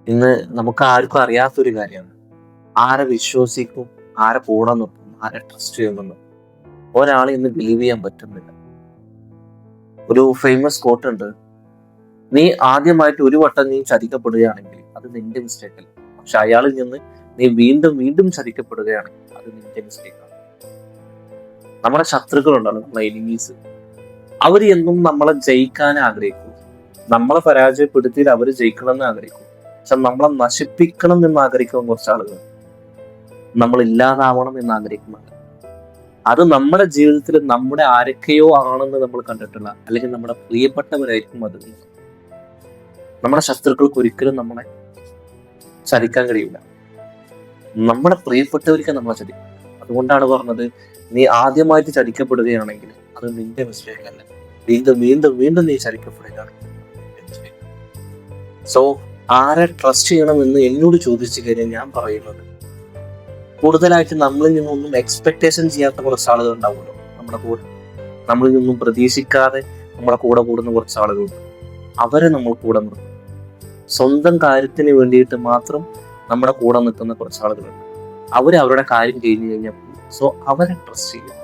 ഇന്ന് നമുക്ക് ആർക്കും അറിയാത്തൊരു കാര്യമാണ്. ആരെ വിശ്വസിക്കും, ആരെ കൂടെ നിൽക്കും, ആരെ ട്രസ്റ്റ് ചെയ്യുന്നുണ്ട്. ഒരാളെ ഇന്ന് ബിലീവ് ചെയ്യാൻ പറ്റുന്നില്ല. ഒരു ഫേമസ് കോട്ട് ഉണ്ട്. നീ ആദ്യമായിട്ട് ഒരു വട്ടം നീ ചതിക്കപ്പെടുകയാണെങ്കിൽ അത് നിന്റെ മിസ്റ്റേക്ക് അല്ല. പക്ഷെ അയാളിൽ നിന്ന് നീ വീണ്ടും വീണ്ടും ചതിക്കപ്പെടുകയാണെങ്കിൽ അത് നിന്റെ മിസ്റ്റേക്ക് ആണ്. നമ്മുടെ ശത്രുക്കളുണ്ടല്ലോ, നമ്മുടെ എനിമീസ്, അവര് എന്നും നമ്മളെ ജയിക്കാൻ ആഗ്രഹിക്കും. നമ്മളെ പരാജയപ്പെടുത്തിയിട്ട് അവര് ജയിക്കണം എന്ന് ആഗ്രഹിക്കും. പക്ഷെ നമ്മളെ നശിപ്പിക്കണം എന്ന് ആഗ്രഹിക്കുന്ന കുറച്ച് ആളുകൾ, നമ്മൾ ഇല്ലാതാവണം എന്ന് ആഗ്രഹിക്കുന്നുണ്ട്. അത് നമ്മുടെ ജീവിതത്തിൽ നമ്മുടെ ആരൊക്കെയോ ആണെന്ന് നമ്മൾ കണ്ടിട്ടുള്ള, അല്ലെങ്കിൽ നമ്മുടെ പ്രിയപ്പെട്ടവരായിരിക്കും അത്. നമ്മുടെ ശത്രുക്കൾക്ക് ഒരിക്കലും നമ്മളെ ചതിക്കാൻ കഴിയില്ല. നമ്മുടെ പ്രിയപ്പെട്ടവർക്ക് നമ്മളെ ചതിക്കും. അതുകൊണ്ടാണ് പറഞ്ഞത്, നീ ആദ്യമായിട്ട് ചതിക്കപ്പെടുകയാണെങ്കിൽ അത് നിന്റെ മിസ്റ്റേക്ക് അല്ല. വീണ്ടും വീണ്ടും വീണ്ടും നീ ചതിക്കപ്പെടുകയാണ്. സോ ആരെ ട്രസ്റ്റ് ചെയ്യണമെന്ന് എന്നോട് ചോദിച്ചു കഴിഞ്ഞാൽ ഞാൻ പറയുന്നത്, കൂടുതലായിട്ട് നമ്മളിൽ നിന്നൊന്നും എക്സ്പെക്ടേഷൻ ചെയ്യാത്ത കുറച്ച് ആളുകൾ ഉണ്ടാവുമല്ലോ നമ്മുടെ കൂടെ. നമ്മളിൽ നിന്നും പ്രതീക്ഷിക്കാതെ നമ്മുടെ കൂടെ കൂടുന്ന കുറച്ച് ആളുകളുണ്ട്. അവരെ നമ്മൾ കൂടെ നിർത്തും. സ്വന്തം കാര്യത്തിന് വേണ്ടിയിട്ട് മാത്രം നമ്മുടെ കൂടെ നിൽക്കുന്ന കുറച്ച് ആളുകളുണ്ട്. അവര് അവരുടെ കാര്യം കഴിഞ്ഞു കഴിഞ്ഞാൽ, സോ അവരെ ട്രസ്റ്റ് ചെയ്യും.